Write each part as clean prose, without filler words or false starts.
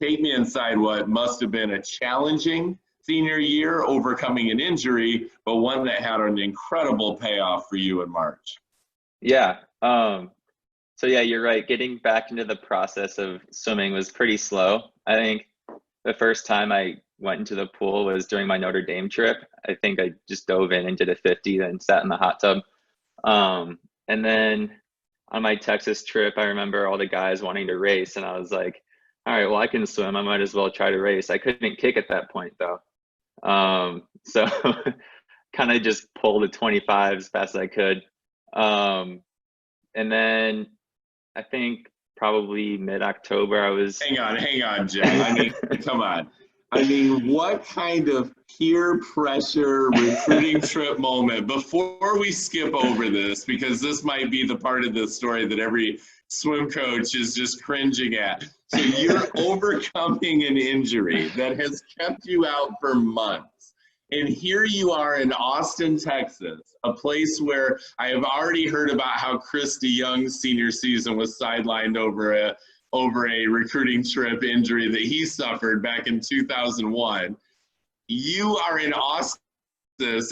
take me inside what must have been a challenging senior year, overcoming an injury, but one that had an incredible payoff for you in March. Yeah. So yeah, you're right. Getting back into the process of swimming was pretty slow. I think the first time I went into the pool was during my Notre Dame trip. I think I just dove in and did a 50, then sat in the hot tub. And then on my Texas trip, I remember all the guys wanting to race, and I was like, all right, well, I can swim. I might as well try to race. I couldn't kick at that point though. So kind of just pulled the 25 as fast as I could. And then I think probably mid-October I was... Hang on, Jim. I mean, come on. I mean, what kind of peer pressure recruiting trip moment, before we skip over this, because this might be the part of the story that every swim coach is just cringing at. So you're overcoming an injury that has kept you out for months. And here you are in Austin, Texas, a place where I have already heard about how Christy Young's senior season was sidelined over a recruiting trip injury that he suffered back in 2001. You are in Austin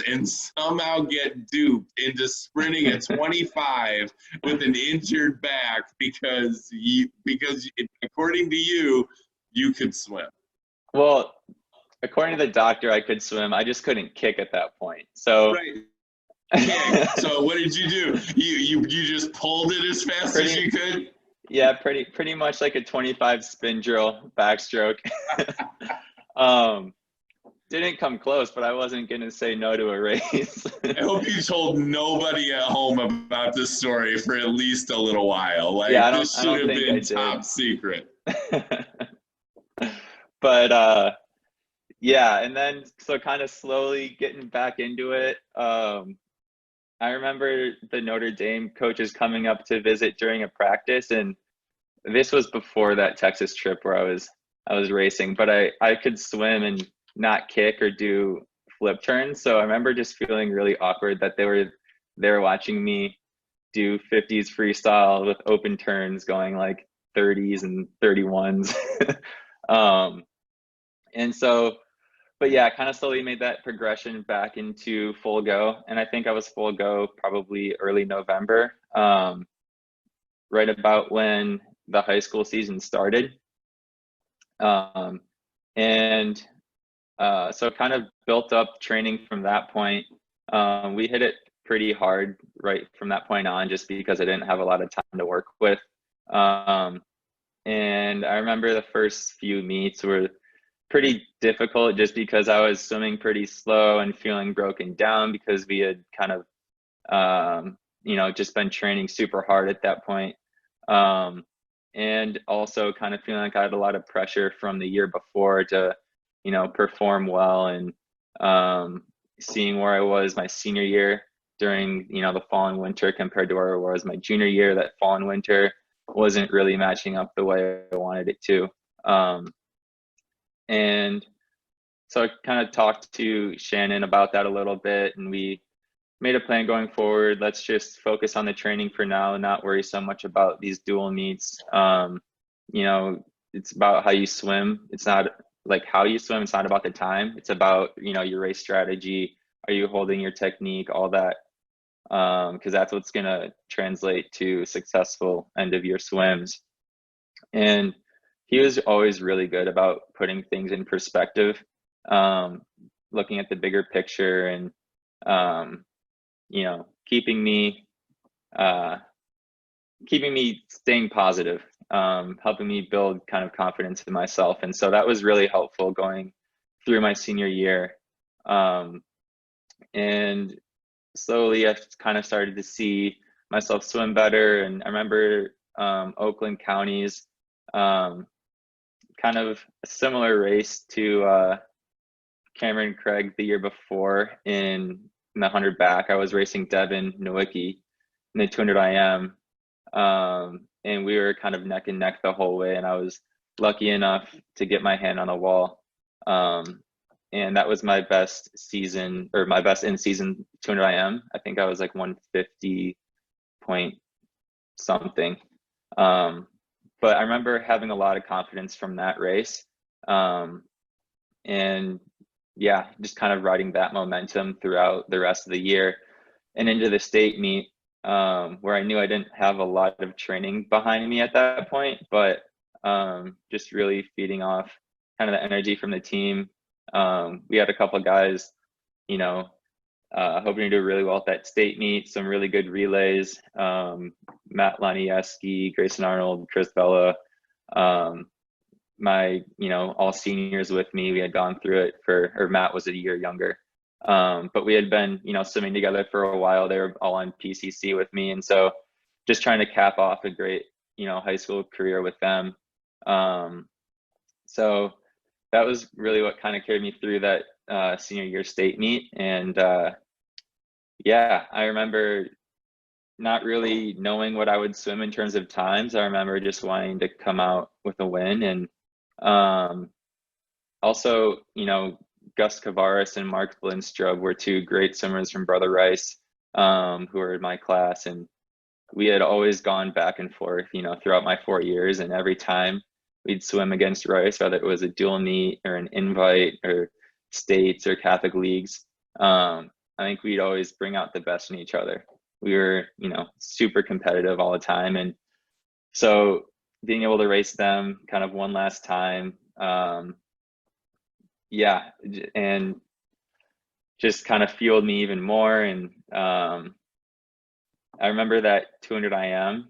and somehow get duped into sprinting at 25 with an injured back because according to you, you could swim. Well, according to the doctor, I could swim. I just couldn't kick at that point. So, right. Okay. So what did you do? You just pulled it as fast as you could? Yeah, pretty much like a 25 spin drill backstroke. Didn't come close, but I wasn't going to say no to a race. I hope you told nobody at home about this story for at least a little while. Like, yeah, this should have been top secret. But yeah, and then so kind of slowly getting back into it. I remember the Notre Dame coaches coming up to visit during a practice, and this was before that Texas trip where I was racing, but I could swim and not kick or do flip turns. So I remember just feeling really awkward that they were there watching me do 50s freestyle with open turns going like 30s and 31s. And so, but yeah, kind of slowly made that progression back into full go. And I think I was full go probably early November, right about when the high school season started. So kind of built up training from that point. We hit it pretty hard right from that point on, just because I didn't have a lot of time to work with. And I remember the first few meets were pretty difficult just because I was swimming pretty slow and feeling broken down because we had kind of, just been training super hard at that point. And also kind of feeling like I had a lot of pressure from the year before to, perform well, and seeing where I was my senior year during, the fall and winter compared to where I was my junior year. That fall and winter wasn't really matching up the way I wanted it to. And so I kind of talked to Shannon about that a little bit, and we made a plan going forward. Let's just focus on the training for now and not worry so much about these dual meets. It's about how you swim. It's not like how you swim. It's not about the time. It's about, your race strategy. Are you holding your technique, all that? Because that's what's going to translate to successful end of year swims. And he was always really good about putting things in perspective, looking at the bigger picture, and keeping me staying positive, helping me build kind of confidence in myself. And so that was really helpful going through my senior year. And slowly I kind of started to see myself swim better. And I remember Oakland County's kind of a similar race to Cameron Craig the year before in the 100 back. I was racing Devon Nowicki in the 200 IM. And we were kind of neck and neck the whole way, and I was lucky enough to get my hand on the wall. And that was my best season, or my best in-season 200 IM. I think I was like 150 point something. but I remember having a lot of confidence from that race. And yeah, just kind of riding that momentum throughout the rest of the year and into the state meet, where I knew I didn't have a lot of training behind me at that point, but just really feeding off kind of the energy from the team. We had a couple of guys, you know, hoping to do really well at that state meet, some really good relays. Matt Lanieski, Grayson Arnold, Chris Bella, my, all seniors with me, we had gone through it or Matt was a year younger. But we had been, swimming together for a while. They were all on PCC with me. And so just trying to cap off a great, high school career with them. So that was really what kind of carried me through that senior year state meet. And yeah, I remember not really knowing what I would swim in terms of times. I remember just wanting to come out with a win. And also, Gust Kouvaris and Mark Blinstrub were two great swimmers from Brother Rice, who were in my class. And we had always gone back and forth, throughout my 4 years. And every time we'd swim against Rice, whether it was a dual meet or an invite or states or Catholic leagues, I think we'd always bring out the best in each other. We were, super competitive all the time. And so being able to race them kind of one last time, yeah, and just kind of fueled me even more. And I remember that 200 IM,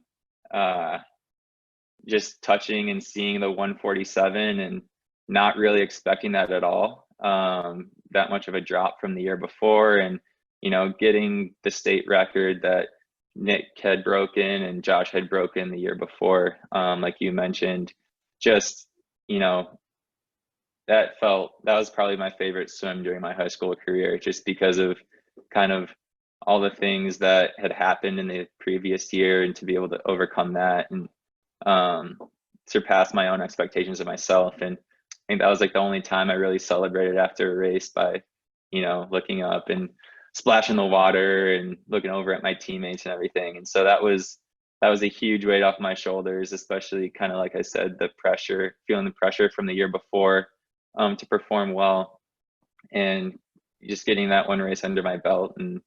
just touching and seeing the 147 and not really expecting that at all, that much of a drop from the year before. And, getting the state record that Nick had broken and Josh had broken the year before, like you mentioned, just, that was probably my favorite swim during my high school career, just because of kind of all the things that had happened in the previous year, and to be able to overcome that and surpass my own expectations of myself. And I think that was like the only time I really celebrated after a race by, looking up and splashing the water and looking over at my teammates and everything. And so that was a huge weight off my shoulders, especially kind of like I said, feeling the pressure from the year before, to perform well, and just getting that one race under my belt. And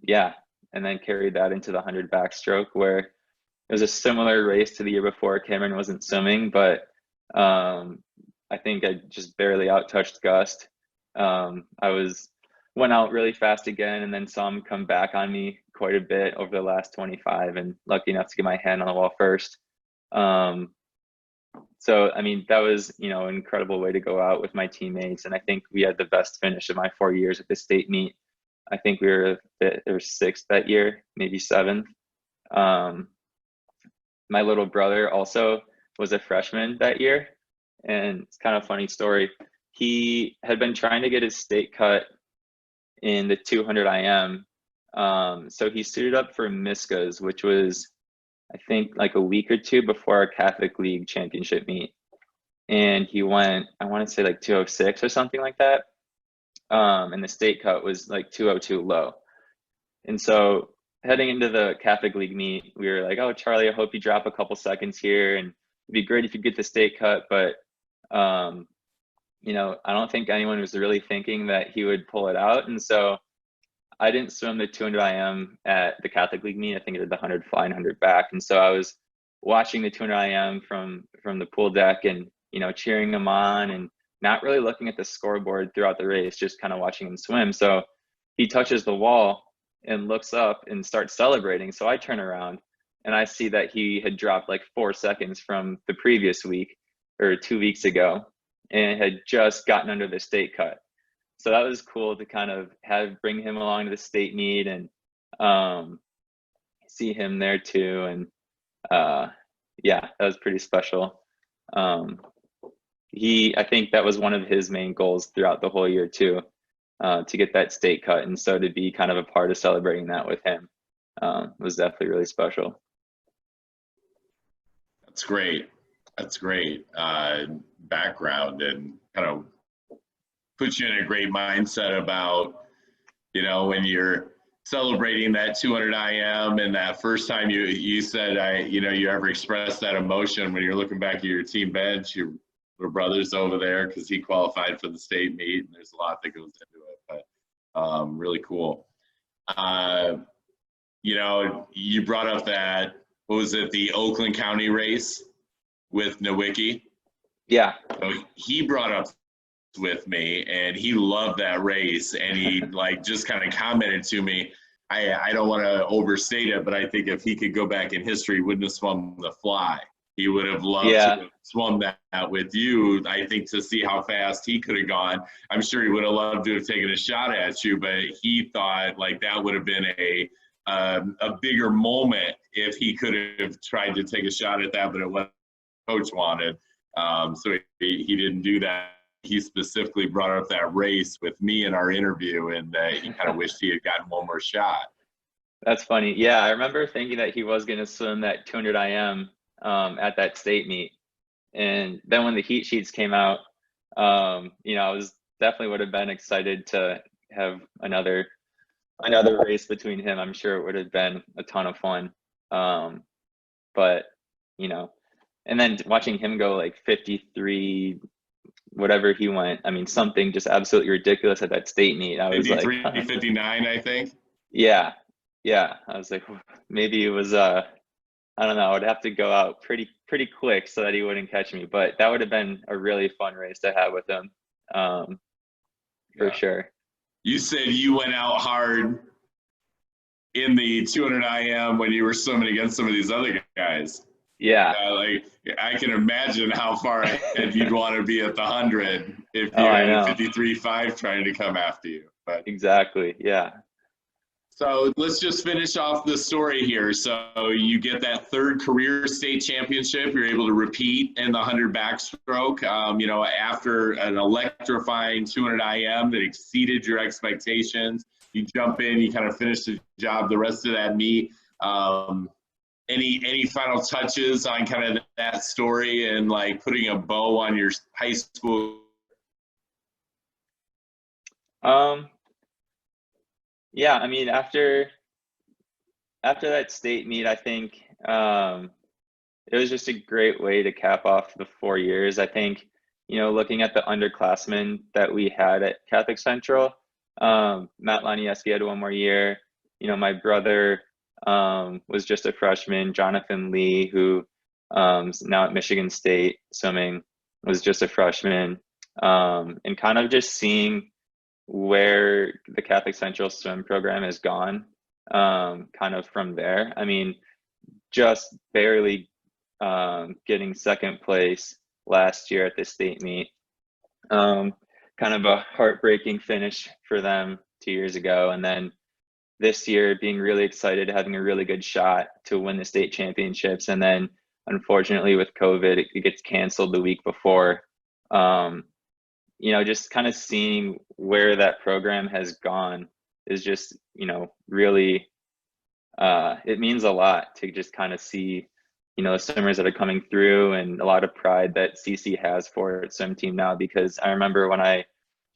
yeah, and then carried that into the 100 backstroke, where it was a similar race to the year before. Cameron wasn't swimming, but I think I just barely out-touched Gust. I went out really fast again, and then saw him come back on me quite a bit over the last 25, and lucky enough to get my hand on the wall first. So, I mean, that was, an incredible way to go out with my teammates. And I think we had the best finish of my 4 years at the state meet. I think we were 6th that year, maybe 7th. My little brother also was a freshman that year. And it's kind of a funny story. He had been trying to get his state cut in the 200 IM. So he suited up for Miska's, which was, I think, like a week or two before our Catholic League championship meet. And he went, I want to say like 206 or something like that. And the state cut was like 202 low. And so heading into the Catholic League meet, we were like, oh, Charlie, I hope you drop a couple seconds here. And it'd be great if you get the state cut. But, I don't think anyone was really thinking that he would pull it out. And so I didn't swim the 200 IM at the Catholic League meet. I think I did the 100 fly and 100 back. And so I was watching the 200 IM from the pool deck, and, cheering him on, and not really looking at the scoreboard throughout the race, just kind of watching him swim. So he touches the wall and looks up and starts celebrating. So I turn around and I see that he had dropped like 4 seconds from the previous week or 2 weeks ago, and had just gotten under the state cut. So that was cool to kind of bring him along to the state meet and see him there too. And yeah, that was pretty special. I think that was one of his main goals throughout the whole year too, to get that state cut. And so to be kind of a part of celebrating that with him was definitely really special. That's great. That's great background, and kind of puts you in a great mindset about, when you're celebrating that 200 IM and that first time you said you ever expressed that emotion when you're looking back at your team bench, your little brother's over there because he qualified for the state meet, and there's a lot that goes into it, but really cool. You brought up that, what was it, the Oakland County race with Nowicki? Yeah. So he brought up with me, and he loved that race, and he just kind of commented to me, I don't want to overstate it, but I think if he could go back in history, he wouldn't have swum the fly. He would have loved to have swum that with you, I think, to see how fast he could have gone. I'm sure he would have loved to have taken a shot at you, but he thought that would have been a bigger moment if he could have tried to take a shot at that, but it wasn't what coach wanted. So he didn't do that. He specifically brought up that race with me in our interview, and he kind of wished he had gotten one more shot. That's funny. Yeah, I remember thinking that he was going to swim that 200 IM at that state meet. And then when the heat sheets came out, I was definitely would have been excited to have another race between him. I'm sure it would have been a ton of fun. But, and then watching him go 53, whatever he went, something just absolutely ridiculous at that state meet. I was 59, I think. Yeah. I was like, maybe it was, I don't know. I'd have to go out pretty quick so that he wouldn't catch me, but that would have been a really fun race to have with him. For sure. You said you went out hard in the 200 IM when you were swimming against some of these other guys. Yeah. I can imagine how far ahead you'd want to be at the 100 if you had 53.5 trying to come after you. But exactly. Yeah. So let's just finish off the story here. So you get that third career state championship. You're able to repeat in the 100 backstroke. After an electrifying 200 IM that exceeded your expectations, you jump in, you kind of finish the job the rest of that meet. Any final touches on kind of that story and putting a bow on your high school? Yeah, after that state meet, I think it was just a great way to cap off the 4 years. I think, looking at the underclassmen that we had at Catholic Central, Matt Lanieski had one more year. My brother was just a freshman. Jonathan Lee, who is now at Michigan State swimming, was just a freshman. And kind of just seeing where the Catholic Central swim program has gone, kind of from there. Just barely getting second place last year at the state meet. Kind of a heartbreaking finish for them 2 years ago. And then this year being really excited, having a really good shot to win the state championships. And then unfortunately with COVID, it gets canceled the week before. Just kind of seeing where that program has gone is just, really, it means a lot to just kind of see, the swimmers that are coming through, and a lot of pride that CC has for its swim team now, because I remember when I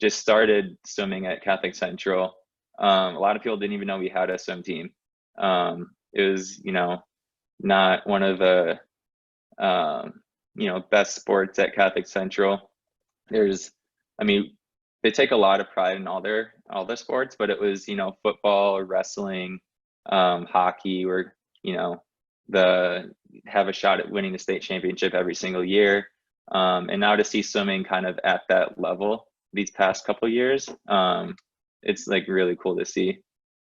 just started swimming at Catholic Central, a lot of people didn't even know we had a swim team. It was, not one of the, best sports at Catholic Central. They take a lot of pride in all their sports, but it was, football or wrestling, hockey, or, have a shot at winning the state championship every single year. And now to see swimming kind of at that level these past couple of years, it's really cool to see.